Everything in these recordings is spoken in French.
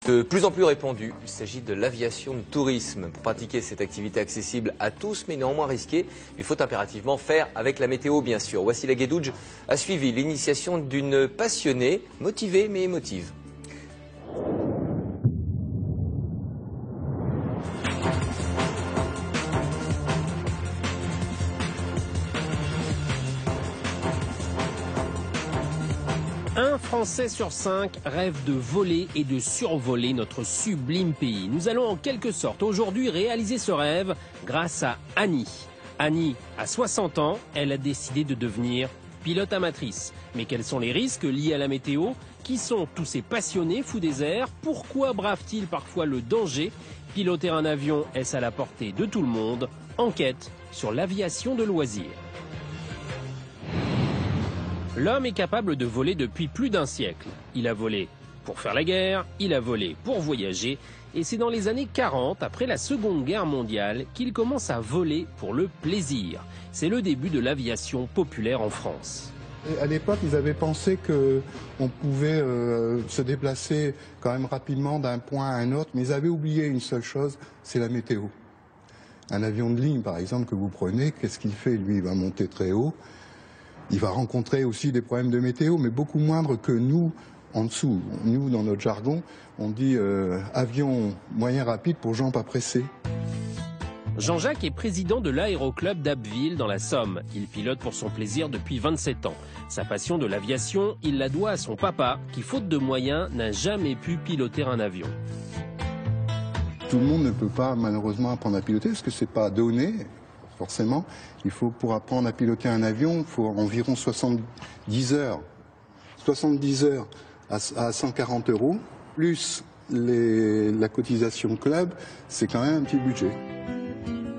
De plus en plus répandu, il s'agit de l'aviation de tourisme. Pour pratiquer cette activité accessible à tous, mais néanmoins risquée, il faut impérativement faire avec la météo, bien sûr. Wassila Guedouj a suivi l'initiation d'une passionnée, motivée mais émotive. Un Français sur 5 rêve de voler et de survoler notre sublime pays. Nous allons en quelque sorte aujourd'hui réaliser ce rêve grâce à Annie. Annie a 60 ans, elle a décidé de devenir pilote amatrice. Mais quels sont les risques liés à la météo? Qui sont tous ces passionnés fous des airs? Pourquoi bravent-ils parfois le danger? Piloter un avion, est-ce à la portée de tout le monde? Enquête sur l'aviation de loisirs. L'homme est capable de voler depuis plus d'un siècle. Il a volé pour faire la guerre, il a volé pour voyager, et c'est dans les années 40, après la Seconde Guerre mondiale, qu'il commence à voler pour le plaisir. C'est le début de l'aviation populaire en France. À l'époque, ils avaient pensé qu'on pouvait se déplacer quand même rapidement d'un point à un autre, mais ils avaient oublié une seule chose, c'est la météo. Un avion de ligne, par exemple, que vous prenez, qu'est-ce qu'il fait? Lui, il va monter très haut. Il va rencontrer aussi des problèmes de météo, mais beaucoup moindres que nous en dessous. Nous, dans notre jargon, on dit avion moyen rapide pour gens pas pressés. Jean-Jacques est président de l'aéroclub d'Abbeville dans la Somme. Il pilote pour son plaisir depuis 27 ans. Sa passion de l'aviation, il la doit à son papa, qui faute de moyens, n'a jamais pu piloter un avion. Tout le monde ne peut pas malheureusement apprendre à piloter parce que c'est pas donné. Forcément, il faut, pour apprendre à piloter un avion, il faut environ 70 heures. 70 heures à 140 €, plus la cotisation club, c'est quand même un petit budget.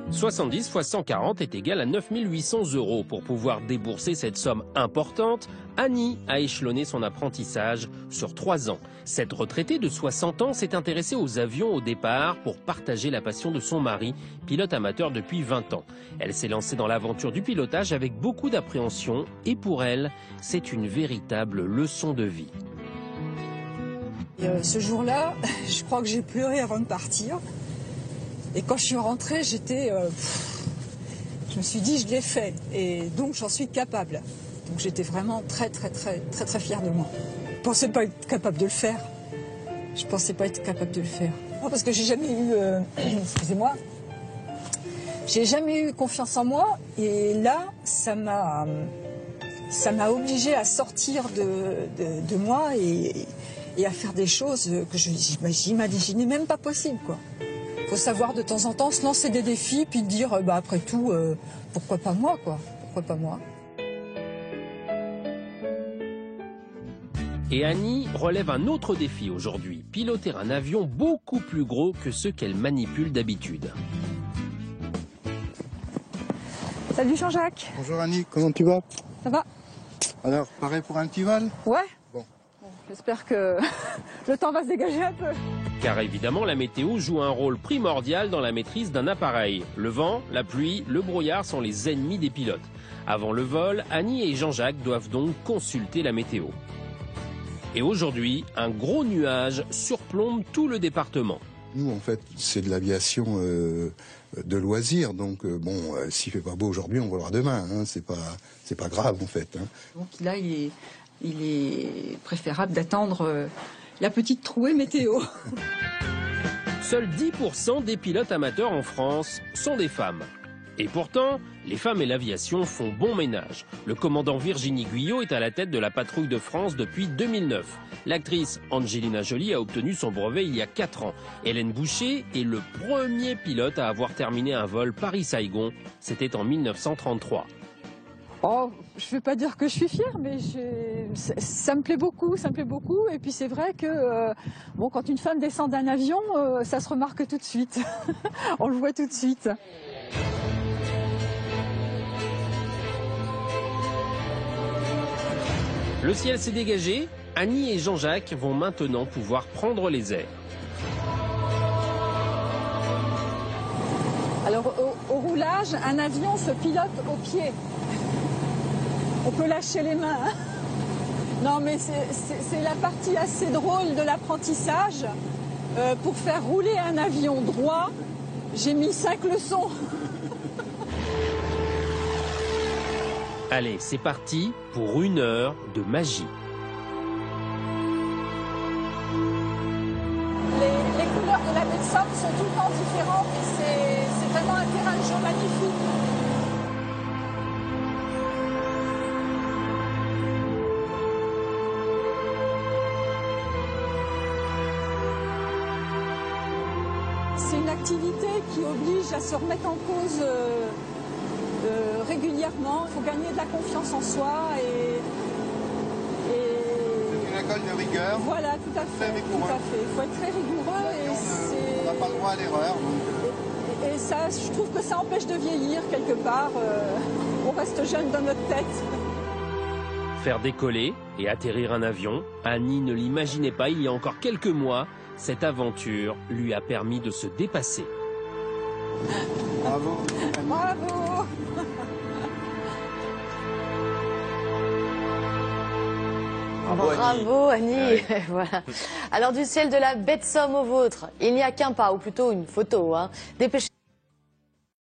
70 fois 140 est égal à 9 800 €. Pour pouvoir débourser cette somme importante, Annie a échelonné son apprentissage sur 3 ans. Cette retraitée de 60 ans s'est intéressée aux avions au départ pour partager la passion de son mari, pilote amateur depuis 20 ans. Elle s'est lancée dans l'aventure du pilotage avec beaucoup d'appréhension et pour elle, c'est une véritable leçon de vie. Ce jour-là, je crois que j'ai pleuré avant de partir. Et quand je suis rentrée, je me suis dit, je l'ai fait. Et donc, j'en suis capable. Donc, j'étais vraiment très fière de moi. Je ne pensais pas être capable de le faire. Non, parce que j'ai jamais eu, excusez-moi, j'ai jamais eu confiance en moi. Et là, ça m'a obligée à sortir de moi et à faire des choses que je n'imaginais même pas possible, quoi. Il faut savoir de temps en temps se lancer des défis puis dire après tout pourquoi pas moi, quoi, pourquoi pas moi. Et Annie relève un autre défi aujourd'hui, piloter un avion beaucoup plus gros que ceux qu'elle manipule d'habitude. Salut Jean-Jacques. Bonjour Annie, comment tu vas? Ça va? Alors, pareil pour un petit vol? Ouais. Bon, j'espère que le temps va se dégager un peu. Car évidemment, la météo joue un rôle primordial dans la maîtrise d'un appareil. Le vent, la pluie, le brouillard sont les ennemis des pilotes. Avant le vol, Annie et Jean-Jacques doivent donc consulter la météo. Et aujourd'hui, un gros nuage surplombe tout le département. nous en fait, c'est de l'aviation de loisirs, donc s'il fait pas beau aujourd'hui, on volera demain, hein, c'est pas grave en fait. Hein. Donc là, il est préférable d'attendre la petite trouée météo. Seuls 10% des pilotes amateurs en France sont des femmes. Et pourtant, les femmes et l'aviation font bon ménage. Le commandant Virginie Guyot est à la tête de la patrouille de France depuis 2009. L'actrice Angelina Jolie a obtenu son brevet il y a 4 ans. Hélène Boucher est le premier pilote à avoir terminé un vol Paris-Saigon. C'était en 1933. Oh, je ne vais pas dire que je suis fière, mais ça me plaît beaucoup, Et puis c'est vrai que quand une femme descend d'un avion, ça se remarque tout de suite. On le voit tout de suite. Le ciel s'est dégagé. Annie et Jean-Jacques vont maintenant pouvoir prendre les airs. Alors au roulage, un avion se pilote au pied. On peut lâcher les mains. Hein. Non mais c'est la partie assez drôle de l'apprentissage. Pour faire rouler un avion droit, j'ai mis 5 leçons. Allez, c'est parti pour 1 heure de magie. Les couleurs de la baie de Somme sont tout le temps différentes et c'est vraiment un terrain de jeu magnifique. C'est une activité qui oblige à se remettre en cause régulièrement. Il faut gagner de la confiance en soi et C'est une école de rigueur. voilà, tout à fait. rigoureux. Tout à fait. Il faut être très rigoureux On n'a pas le droit à l'erreur. et ça, je trouve que ça empêche de vieillir quelque part. On reste jeune dans notre tête. Faire décoller et atterrir un avion, Annie ne l'imaginait pas il y a encore quelques mois. Cette aventure lui a permis de se dépasser. Bravo. Bravo! Bravo Annie. Voilà. Alors du ciel de la baie de Somme au vôtre, il n'y a qu'un pas, ou plutôt une photo. Dépêchez